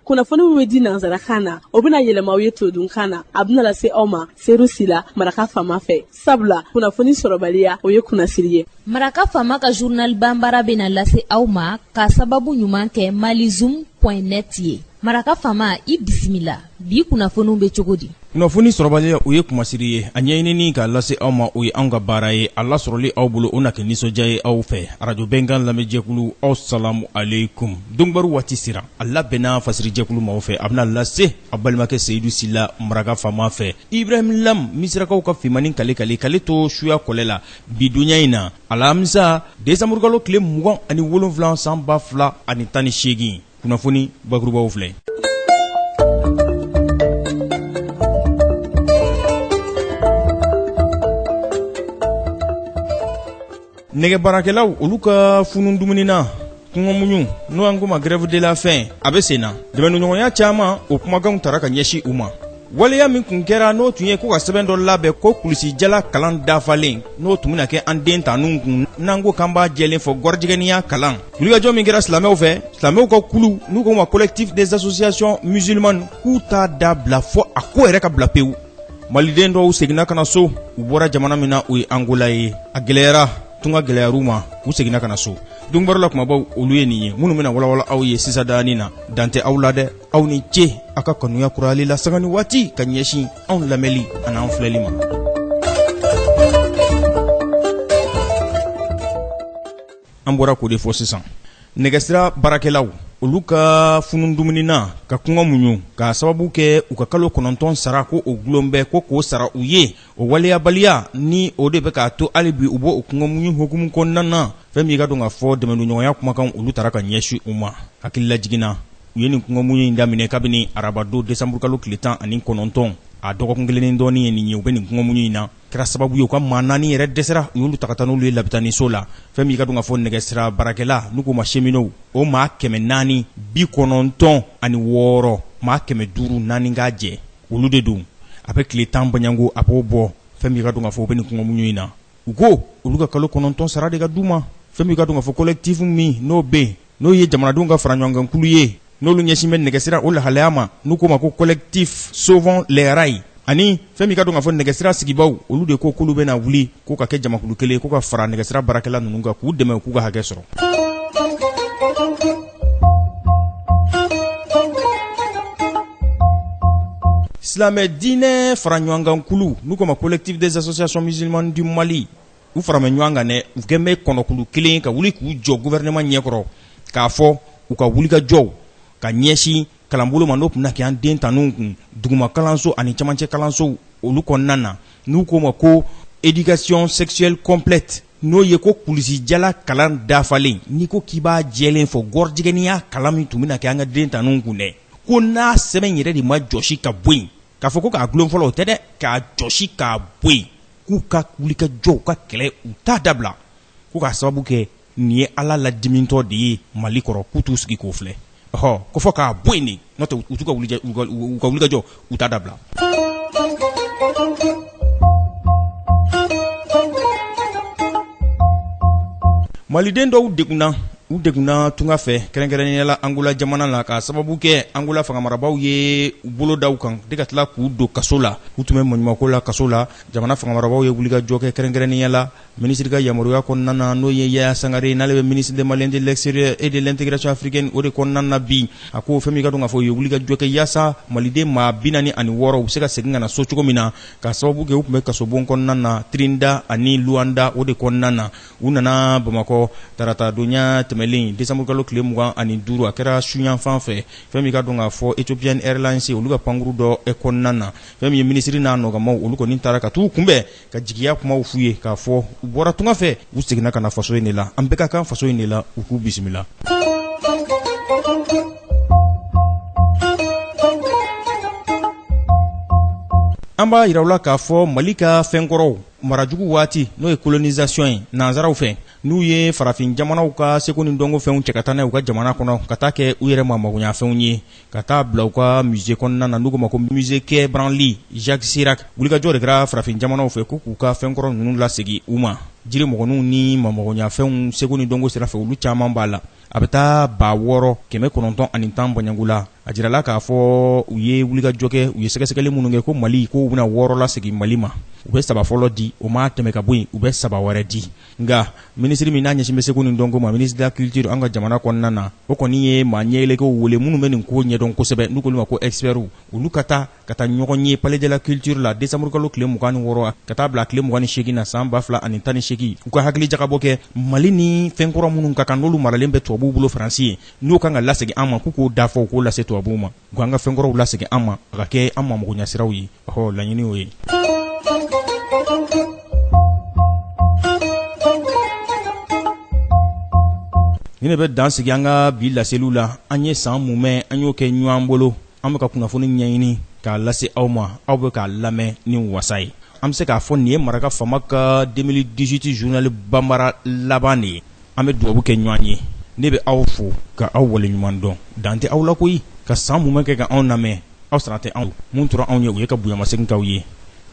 kunnafoni min bɛ di nanzarakan na o bɛna yɛlɛma aw ye todunkan na a bɛna lase aw ma seeru sila maraka faama fɛ sabula kunnafoni sɔrɔbaliya o ye kunnasiri ye. maraka faama ka journal banbara bɛna lase aw ma ka sababu ɲuman kɛ malizoom.net ye. maraka faama i bisimila bi kunnafoniw bɛ cogo di. kunnafoni sɔrɔbaliya o ye kumasiri ye a ɲɛɲinini k'a lase aw ma o ye anw ka baara ye a lasɔrɔli aw bolo o na kɛ nisɔndiya ye aw fɛ arajo bɛnkan lamɛnjɛkulu aw salamu aleykum donbaru waati sera a labɛnna fasirijɛkulu maaw fɛ a bɛna lase a balimakɛ seyidu sila maraka faama fɛ ibrahim lam misirakaw ka fimani kale to suya kɔlɛ la bi duɲa in na alamisa desanburukalo tile 27 san 2018 kunnafoni bakurubaw filɛ. nɛgɛbaarakɛlaw olu ka funun dumuni na kɔngɔmuɲu n'o an ko ma grève de la faim a bɛ sen na dɛmɛɲɔgɔnya caman o kumakanw tara ka ɲɛsin u ma waleya min kun kɛra n'o tun ye ko ka sɛbɛn dɔ labɛn ko kulusijala kalan dafalen n'o tun bɛna kɛ an den tannu kun n'an ko k'an b'a jɛlen fɔ gwarijɛgɛniya kalan wulikajɔ min kɛra silamɛw fɛ silamɛw ka kulu n'u ko ma collectif des associations musulmanes k'u t'a dabila fɔ a ko yɛrɛ ka bila pewu maliden dɔw seginna ka na so u bɔra jamana min na o ye angola ye a gɛlɛyara tunga gɛlɛyaru ma u seginna ka na so donbaro la kumabaw olu ye nin ye minnu bɛna walawala aw ye sisadaani na dante aw la dɛ aw ni ce a ka kanuya kurali la sagani waati ka ɲɛsin anw lamɛnli ani an filɛli ma. an bɔra k'o de fɔ sisan nɛgɛsira baarakɛlaw olu ka funun dumuni na ka kɔngɔ muɲu ka sababu kɛ u ka kalo 9 sara ko o gulon bɛ ko k'o sara u ye o waleyabaliya ni o de bɛ k'a to hali bi u bɔ o kɔngɔ muɲu hukumu kɔnɔna na fɛn min ka dɔn k'a fɔ dɛmɛɲɔgɔnya kumakan olu tara ka ɲɛsin u ma hakilila jiginna u ye nin kɔngɔ muɲu in daminɛ kabini arabadon desanburukalo tile 19 a dɔgɔkun kelen dɔɔni ye nin ye u bɛ nin kɔngɔ muɲu in na kɛra sababu ye u ka maa 4 yɛrɛ dɛsɛra u y'olu ta ka taa n'olu ye lapitaniso la fɛn min ka dɔn k'a fɔ nɛgɛsira baarakɛla n'u ko ma cheminot o maa 496 maa 504 k'a jɛ olu de don a bɛ tile 10 baɲango a b'o bɔ fɛn min ka dɔn k'a fɔ u bɛ nin kɔngɔ muɲu in na u ko olu ka kalo 9 sara de ka d'u ma fɛn min ka dɔn k'a fɔ collectif min n'o bɛ yen n'o ye jamanadenw ka fara ɲɔgɔn kan kulu ye n'olu ɲɛsin bɛ nɛgɛsira o lahalaya ma n'u ko ma ko collectif sauvons les rails ani fɛn min ka dɔn k'a fɔ nɛgɛsira sigibaw olu de ko k'olu bɛna wuli ko ka kɛ jamakulu kelen ko ka fara nɛgɛsira baarakɛla ninnu kan k'u dɛmɛ k'u ka hakɛ sɔrɔ. silamɛ diinɛ fara ɲɔgɔn kan kulu n'u ko ma collectif des associations musulmanes du Mali u farama ɲɔgɔn kan dɛ u kɛn bɛ kɔnɔkulu kelen ka wuli k'u jɔ gouvernement ɲɛkɔrɔ k'a fɔ u ka wulikajɔw ka ɲɛsin kalanbolo ma n'o tun bɛna kɛ an den tannu kun duguma kalanso ani camancɛ kalanso olu kɔnɔna na n'u ko ma ko éducation sexuelle complète n'o ye ko kulusijala kalan dafalen n'i ko k'i b'a jɛlen fɔ gɔrijɛgɛniya kalan min tun bɛna kɛ an ka den tannu kun dɛ ko n'a sɛbɛn yɛrɛ de ma jɔsi ka bɔ yen k'a fɔ ko k'a gulon fɔlɔ o tɛ dɛ k'a jɔsi k'a bɔ yen k'u ka wulikajɔw ka kɛlɛ u t'a dabila ko k'a sababu kɛ nin ye ala ladimitɔ de ye mali kɔrɔ k'u t'u sigi k'o filɛ ɔhɔ ko fɔ k'a bɔ yen de n'o tɛ u t'u ka wulikajɔ u t'a dabila. maliden dɔw degunna tunga fɛ kɛrɛnkɛrɛnnenya la angola jamana la ka sababu kɛ angola fangamarabaaw ye u bolo daw kan de ka tila k'u don kaso la u tun bɛ maɲumako la kaso la jamana fangamarabaaw ye wulikajɔ kɛ kɛrɛnkɛrɛnnenya la minisiri ka yamaruya kɔnɔna na n'o ye Yaya Sangare n'ale bɛ ministre des Maliens de l'extérieur et de l'intégration africaine o de kɔnɔna na bi a ko fɛn min ka dɔn k'a fɔ u ye wulikajɔ kɛ yaasa maliden maa 46 u bɛ se ka segin ka na so cogo min na ka sababu kɛ u tun bɛ kasobon kɔnɔna na Trinidad ani Luanda o de kɔnɔna na u nana Bamakɔ tarata donya tɛmɛlen décembre kalo tile 25 a kɛra suyanfan fɛ fɛn min ka dɔn k'a fɔ Ethiopian Airlines olu ka pankuru dɔ kɔnɔna na fɛn min ye ministre n'a nɔgɔmaw olu kɔni taara ka t'u kunbɛn ka jigiya kumaw f'u ye k'a fɔ u bɔra tunga fɛ u seginna ka na faso in de la an bɛɛ ka kan faso in de la u k'u bisimila. an b'a yiraw la k'a fɔ mali ka fɛnkɔrɔw marajugu waati n'o ye colonisation ye nanzaraw fɛ n'u ye farafin jamanaw ka seko ni dɔnko fɛnw cɛ ka taa n'a ye u ka jamana kɔnɔ ka taa kɛ u yɛrɛ ma magoɲafɛnw ye ka taa bila u ka musée kɔnɔna na n'u ko ma ko musée Quai Branly Jacques Chirac wulikajɔ de kɛra farafin jamanaw fɛ ko k'u ka fɛnkɔrɔ ninnu lasegi u ma jiri mɔgɔninw ni magoɲafɛnw seko ni dɔnko sira fɛ olu caman b'a la a bɛ taa 6,910 bɔɲango la a jirala k'a fɔ u ye wulikajɔ kɛ u ye sɛgɛsɛgɛli minnu kɛ ko Mali ko u bɛna 6 lasegin Mali ma u bɛ 3 fɔlɔ di o ma tɛmɛ ka bɔ yen u bɛ 3 wɛrɛ di nka minisiri min n'a ɲɛsin bɛ seko nin dɔnko ma ministre de la culture an ka jamana kɔnɔna na o kɔni ye maa ɲɛyɛlɛkɛw wele minnu bɛ nin ko ɲɛdɔn kosɛbɛ n'u k'olu ma ko experts olu ka taa ɲɔgɔn ye palais de la culture la décembre kalo tile 26 ka taa bila tile 28 na san 2018 u ka hakili jagabɔ kɛ Mali ni fɛn kɔrɔ minnu ka kan n'olu maralen bɛ tubabuw bolo Faransi ye n'o kan ka lasegin an ma k'o dafa u k'o lase tubabuw ma u k'an ka fɛn kɔrɔw lasegin an ma a ka kɛ an ma magoɲasiraw ye laɲini y'o ye. Ni ne bɛ dan sigi an ka bi laseliw la an ye san mumɛ an y'o kɛ ɲɔgɔn bolo an bɛ ka kunnafoni ɲɛɲini k'a lase aw ma aw bɛ k'a lamɛn ni wasa ye an bɛ se k'a fɔ nin ye maraka fama ka 2018 journal banbara laban de ye an bɛ dugawu kɛ ɲɔgɔn ye ne bɛ aw fo ka aw waleɲuman dɔn dan tɛ aw la koyi ka san mumɛ kɛ ka anw lamɛn aw sara tɛ anw mun tora anw ye u ye ka bonyamasegin k'aw ye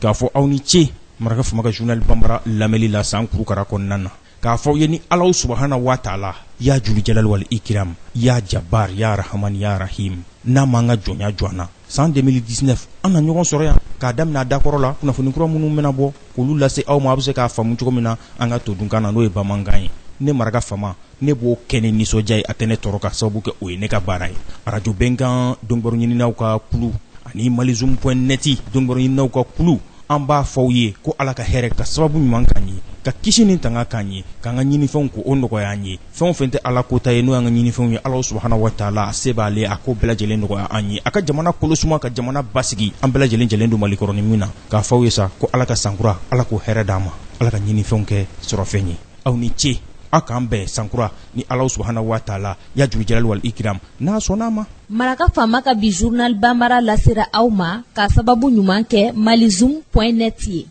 k'a fɔ aw ni ce maraka fama ka journal banbara lamɛnli la san kurukara kɔnɔna na k'a fɔ ye ni Alahu subhanahu wa ta'ala ya juli jalal wal ikram ya jabbar ya rahman ya rahim n'a m'an ka jɔnya jɔ an na san 2019 an na ɲɔgɔn sɔrɔ yan k'a daminɛ a dakɔrɔ la kunnafoni kura minnu bɛna bɔ k'olu lase aw ma a bɛ se k'a faamu cogo min na an ka todunkan na n'o ye bamanankan ye ne maraka fama ne b'o kɛ ni nisɔndiya ye a tɛ ne tɔɔrɔ ka sababu kɛ o ye ne ka baara ye radio bɛnkan dɔnkibaru ɲininaw ka kulu ani malizum.net dɔnkibaru ɲininaw ka kulu an b'a fɔ aw ye ko Ala ka hɛrɛ ka sababu ɲuman k'an ye ka kisi ni tanga k'an ye k'an ka ɲinifɛnw ko o nɔgɔya an ye fɛn o fɛn tɛ Ala ko ta ye n'o y'an ka ɲinifɛnw ye Alahu subhanahu wa ta'ala a se b'ale a ko bɛɛ lajɛlen nɔgɔya an ye a ka jamana kolosuma ka jamana basigi an bɛɛ lajɛlen jɛlen don Malikɔrɔni min na k'a fɔ aw ye sa ko Ala ka sankura Ala k'o hɛrɛ d'an ma Ala ka ɲinifɛnw kɛ sɔrɔfɛn ye aw ni ce aw k'an bɛn sankura ni Alahu subhanahu wa ta'ala ya juli jalal wal ikram n'a sɔnna ma. Maraka fama ka bi journal banbara lasera aw ma k'a sababu ɲuman kɛ malizum.net ye.